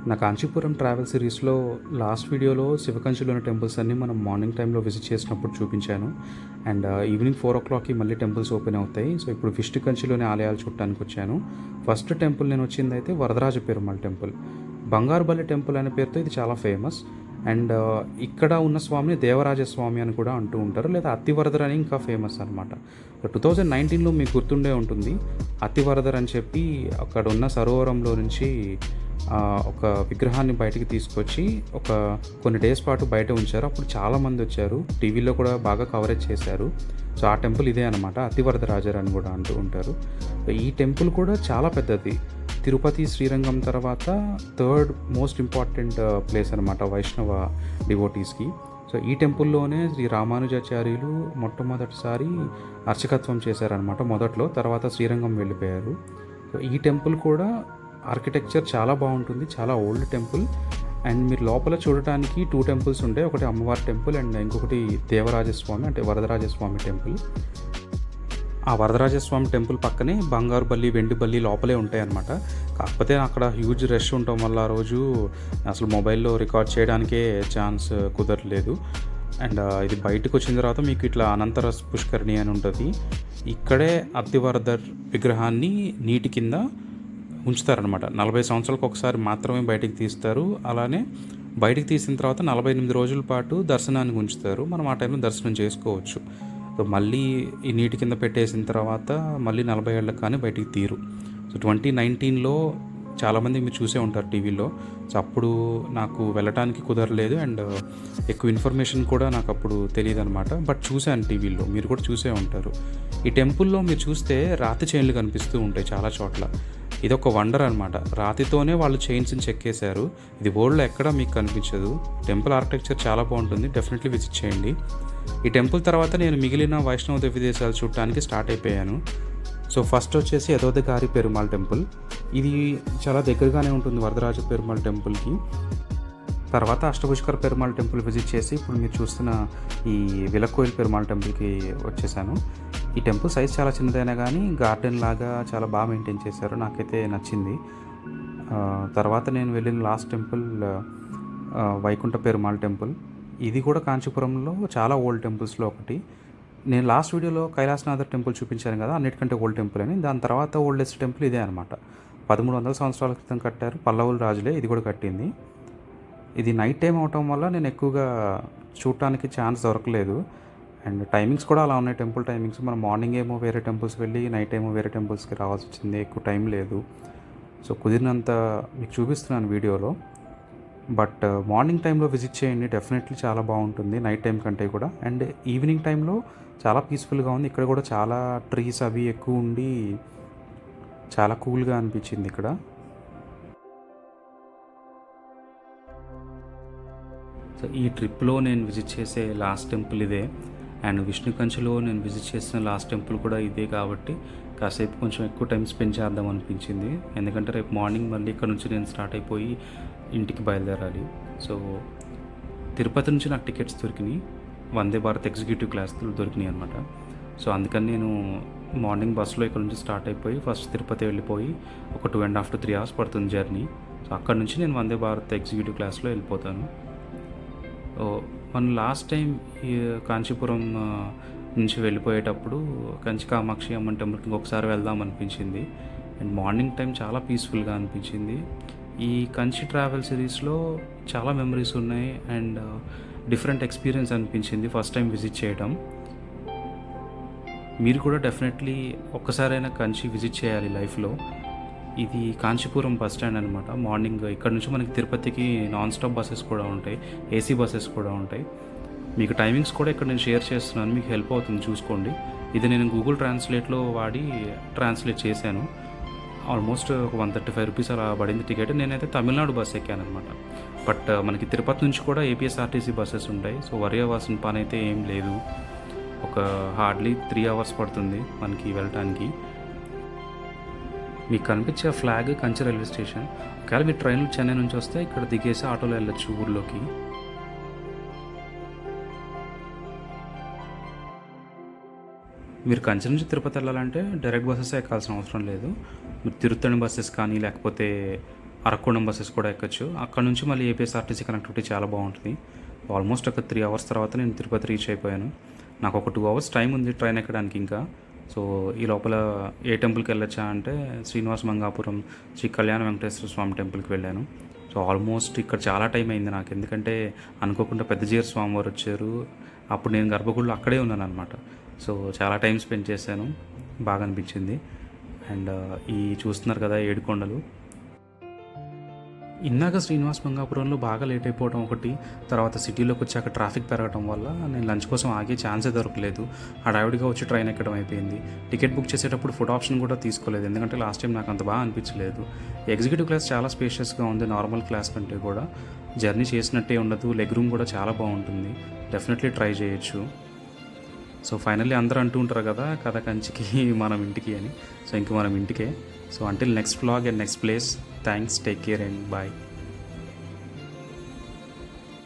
నా కాంచీపురం ట్రావెల్ సిరీస్లో లాస్ట్ వీడియోలో శివకంచిలోని టెంపుల్స్ అన్నీ మనం మార్నింగ్ టైంలో విజిట్ చేసినప్పుడు చూపించాను. అండ్ ఈవినింగ్ 4:00కి మళ్ళీ టెంపుల్స్ ఓపెన్ అవుతాయి. సో ఇప్పుడు విష్ణు కంచిలోని ఆలయాలు చూడటానికి వచ్చాను. ఫస్ట్ టెంపుల్ నేను వచ్చింది అయితే వరదరాజ పెరుమాళ్ టెంపుల్. బంగారుబల్లి టెంపుల్ అనే పేరుతో ఇది చాలా ఫేమస్. అండ్ ఇక్కడ ఉన్న స్వామిని దేవరాజస్వామి అని కూడా అంటూ ఉంటారు, లేదా అత్తివరదర్ అని ఇంకా ఫేమస్ అనమాట. 2019లో మీకు గుర్తుండే ఉంటుంది, అత్తివరదర్ అని చెప్పి అక్కడ ఉన్న సరోవరంలో నుంచి ఒక విగ్రహాన్ని బయటికి తీసుకొచ్చి కొన్ని డేస్ పాటు బయట ఉంచారు. అప్పుడు చాలామంది వచ్చారు, టీవీలో కూడా బాగా కవరేజ్ చేశారు. సో ఆ టెంపుల్ ఇదే అనమాట, అతివరదరాజర్ అని కూడా అంటూ ఉంటారు. ఈ టెంపుల్ కూడా చాలా పెద్దది. తిరుపతి, శ్రీరంగం తర్వాత థర్డ్ మోస్ట్ ఇంపార్టెంట్ ప్లేస్ అనమాట వైష్ణవ డివోటీస్కి. సో ఈ టెంపుల్లోనే శ్రీ రామానుజాచార్యులు మొట్టమొదటిసారి అర్చకత్వం చేశారనమాట మొదట్లో. తర్వాత శ్రీరంగం వెళ్ళిపోయారు. సో ఈ టెంపుల్ కూడా ఆర్కిటెక్చర్ చాలా బాగుంటుంది, చాలా ఓల్డ్ టెంపుల్. అండ్ మీరు లోపల చూడటానికి 2 టెంపుల్స్ ఉంటాయి. ఒకటి అమ్మవారి టెంపుల్ అండ్ ఇంకొకటి దేవరాజస్వామి అంటే వరదరాజస్వామి టెంపుల్. ఆ వరదరాజస్వామి టెంపుల్ పక్కనే బంగారుబల్లి, వెండిబల్లి లోపలే ఉంటాయి అన్నమాట. కాకపోతే అక్కడ హ్యూజ్ రష్ ఉండటం వల్ల ఆ రోజు అసలు మొబైల్లో రికార్డ్ చేయడానికే ఛాన్స్ కుదరలేదు. అండ్ ఇది బయటకు వచ్చిన తర్వాత మీకు ఇట్లా అనంతర పుష్కరిణి అని ఉంటుంది. ఇక్కడే అత్తివరదర్ విగ్రహాన్ని నీటి కింద ఉంచుతారనమాట. 40 సంవత్సరాలకు ఒకసారి మాత్రమే బయటికి తీస్తారు. అలానే బయటికి తీసిన తర్వాత 48 రోజుల పాటు దర్శనానికి ఉంచుతారు. మనం ఆ టైంలో దర్శనం చేసుకోవచ్చు. సో మళ్ళీ ఈ నీటి కింద పెట్టేసిన తర్వాత మళ్ళీ 40 ఏళ్ళకి కానీ బయటికి తీరు. సో 2019లో చాలామంది మీరు చూసే ఉంటారు టీవీలో. సో అప్పుడు నాకు వెళ్ళటానికి కుదరలేదు అండ్ ఎక్కువ ఇన్ఫర్మేషన్ కూడా నాకు అప్పుడు తెలియదు అనమాట. బట్ చూశాను టీవీలో, మీరు కూడా చూసే ఉంటారు. ఈ టెంపుల్లో మీరు చూస్తే రాతి చైన్లు కనిపిస్తూ ఉంటాయి చాలా చోట్ల. ఇది ఒక వండర్ అనమాట. రాతితోనే వాళ్ళు చైన్స్ని చెక్కేశారు. ఇది వరల్డ్లో ఎక్కడా మీకు కనిపించదు. టెంపుల్ ఆర్కిటెక్చర్ చాలా బాగుంటుంది, డెఫినెట్లీ విజిట్ చేయండి. ఈ టెంపుల్ తర్వాత నేను మిగిలిన వైష్ణవ దేవదేశాలు చూడటానికి స్టార్ట్ అయిపోయాను. సో ఫస్ట్ వచ్చేసి యదోదగారి పెరుమాళ్ టెంపుల్. ఇది చాలా దగ్గరగానే ఉంటుంది వరదరాజ పెరుమాళ్ టెంపుల్కి. తర్వాత అష్టపుష్కర పెరుమాళ్ టెంపుల్ విజిట్ చేసి ఇప్పుడు మీరు చూస్తున్న ఈ విలక్కోయిల్ పెరుమాళ్ టెంపుల్కి వచ్చేసాను. ఈ టెంపుల్ సైజ్ చాలా చిన్నదైనా కానీ గార్డెన్ లాగా చాలా బాగా మెయింటైన్ చేశారు, నాకైతే నచ్చింది. తర్వాత నేను వెళ్ళిన last temple Vaikuntha Perumal temple. ఇది కూడా కాంచీపురంలో చాలా ఓల్డ్ టెంపుల్స్లో ఒకటి. నేను లాస్ట్ వీడియోలో కైలాసనాథర్ టెంపుల్ చూపించాను కదా, అన్నిటికంటే ఓల్డ్ టెంపుల్ అని. దాని తర్వాత ఓల్డెస్ట్ టెంపుల్ ఇదే అనమాట. 1300 సంవత్సరాల క్రితం కట్టారు, పల్లవుల రాజులే ఇది కూడా కట్టింది. ఇది నైట్ టైం అవటం వల్ల నేను ఎక్కువగా చూడటానికి ఛాన్స్ దొరకలేదు. అండ్ టైమింగ్స్ కూడా అలా ఉన్నాయి టెంపుల్ టైమింగ్స్. మనం మార్నింగ్ ఏమో వేరే టెంపుల్స్కి వెళ్ళి నైట్ ఏమో వేరే టెంపుల్స్కి రావాల్సి వచ్చింది, ఎక్కువ టైం లేదు. సో కుదిరినంత మీకు చూపిస్తున్నాను వీడియోలో. బట్ మార్నింగ్ టైంలో విజిట్ చేయండి, డెఫినెట్లీ చాలా బాగుంటుంది నైట్ టైం కంటే కూడా. అండ్ ఈవినింగ్ టైంలో చాలా పీస్ఫుల్గా ఉంది. ఇక్కడ కూడా చాలా ట్రీస్ అవి ఎక్కువ ఉండి చాలా కూల్గా అనిపించింది ఇక్కడ. సో ఈ ట్రిప్లో నేను విజిట్ చేసే లాస్ట్ టెంపుల్ ఇదే. అండ్ విష్ణు కంచిలో నేను విజిట్ చేసిన లాస్ట్ టెంపుల్ కూడా ఇదే కాబట్టి కాసేపు కొంచెం ఎక్కువ టైం స్పెండ్ చేద్దాం అనిపించింది. ఎందుకంటే రేపు మార్నింగ్ మళ్ళీ ఇక్కడ నుంచి నేను స్టార్ట్ అయిపోయి ఇంటికి బయలుదేరాలి. సో తిరుపతి నుంచి నాకు టికెట్స్ దొరికినాయి, వందే భారత్ ఎగ్జిక్యూటివ్ క్లాస్లు దొరికినాయి అనమాట. సో అందుకని నేను మార్నింగ్ బస్సులో ఇక్కడ నుంచి స్టార్ట్ అయిపోయి ఫస్ట్ తిరుపతి వెళ్ళిపోయి ఒక 2.5 to 3 hours పడుతుంది జర్నీ. సో అక్కడ నుంచి నేను వందే భారత్ ఎగ్జిక్యూటివ్ క్లాస్లో వెళ్ళిపోతాను. మనం లాస్ట్ టైం ఈ కాంచీపురం నుంచి వెళ్ళిపోయేటప్పుడు కంచి కామాక్షి అమ్మన్ టెంపుల్కి ఇంకొకసారి వెళ్దాం అనిపించింది. అండ్ మార్నింగ్ టైం చాలా పీస్ఫుల్గా అనిపించింది. ఈ కంచి ట్రావెల్ సిరీస్లో చాలా మెమరీస్ ఉన్నాయి అండ్ డిఫరెంట్ ఎక్స్పీరియన్స్ అనిపించింది ఫస్ట్ టైం విజిట్ చేయడం. మీరు కూడా డెఫినెట్లీ ఒక్కసారైనా కంచి విజిట్ చేయాలి లైఫ్లో. ఇది కాంచీపురం బస్ స్టాండ్ అనమాట. మార్నింగ్ ఇక్కడ నుంచి మనకి తిరుపతికి నాన్ స్టాప్ బస్సెస్ కూడా ఉంటాయి, ఏసీ బస్సెస్ కూడా ఉంటాయి. మీకు టైమింగ్స్ కూడా ఇక్కడ నేను షేర్ చేస్తున్నాను, మీకు హెల్ప్ అవుతుంది చూసుకోండి. ఇది నేను గూగుల్ ట్రాన్స్లేట్లో వాడి ట్రాన్స్లేట్ చేశాను. ఆల్మోస్ట్ ఒక 135 రూపీస్ అలా పడింది టికెట్. నేనైతే తమిళనాడు బస్ ఎక్కాను అనమాట. బట్ మనకి తిరుపతి నుంచి కూడా ఏపీఎస్ఆర్టీసీ బస్సెస్ ఉంటాయి. సో వరి అవ్వాల్సిన పని అయితే ఏం లేదు. ఒక హార్డ్లీ 3 hours పడుతుంది మనకి వెళ్ళటానికి. మీకు కనిపించే ఫ్లాగ్ కంచి రైల్వే స్టేషన్. ఒకవేళ మీరు ట్రైన్లో చెన్నై నుంచి వస్తే ఇక్కడ దిగేసి ఆటోలో వెళ్ళొచ్చు ఊర్లోకి. మీరు కంచి నుంచి తిరుపతి వెళ్ళాలంటే డైరెక్ట్ బస్సెస్ ఎక్కాల్సిన అవసరం లేదు. మీరు తిరుత్తణి బస్సెస్ కానీ లేకపోతే అరక్కోణం బస్సెస్ కూడా ఎక్కొచ్చు. అక్కడ నుంచి మళ్ళీ ఏపీఎస్ఆర్టీసీ కనెక్టివిటీ చాలా బాగుంటుంది. ఆల్మోస్ట్ ఒక 3 అవర్స్ తర్వాత నేను తిరుపతి రీచ్ అయిపోయాను. నాకు ఒక 2 అవర్స్ టైం ఉంది ట్రైన్ ఎక్కడానికి ఇంకా. సో ఈ లోపల ఏ టెంపుల్కి వెళ్ళొచ్చా అంటే శ్రీనివాస మంగాపురం శ్రీ కళ్యాణ వెంకటేశ్వర స్వామి టెంపుల్కి వెళ్ళాను. సో ఆల్మోస్ట్ ఇక్కడ చాలా టైం అయింది నాకు, ఎందుకంటే అనుకోకుండా పెద్దజీయర్ స్వామి వారు వచ్చారు. అప్పుడు నేను గర్భగుడిలో అక్కడే ఉన్నాను అనమాట. సో చాలా టైం స్పెండ్ చేశాను, బాగా అనిపించింది. అండ్ ఈ చూస్తున్నారు కదా ఏడుకొండలు. ఇందాక శ్రీనివాస్ మంగాపురంలో బాగా లేట్ అయిపోవడం ఒకటి, తర్వాత సిటీలోకి వచ్చాక ట్రాఫిక్ పెరగడం వల్ల నేను లంచ్ కోసం ఆగే ఛాన్సే దొరకలేదు. హడావిడిగా వచ్చి ట్రైన్ ఎక్కడం అయిపోయింది. టికెట్ బుక్ చేసేటప్పుడు ఫుడ్ ఆప్షన్ కూడా తీసుకోలేదు, ఎందుకంటే లాస్ట్ టైం నాకు అంత బాగా అనిపించలేదు. ఎగ్జిక్యూటివ్ క్లాస్ చాలా స్పేషియస్గా ఉంది నార్మల్ క్లాస్ కంటే కూడా. జర్నీ చేసినట్టే ఉండదు, లెగ్ రూమ్ కూడా చాలా బాగుంటుంది. డెఫినెట్లీ ట్రై చేయొచ్చు. సో ఫైనల్లీ అందరూ అంటూ ఉంటారు కదా, కథ కంచికి మనం ఇంటికి అని. సో ఇంక మనం ఇంటికే. So until next vlog and next place, thanks, take care and bye.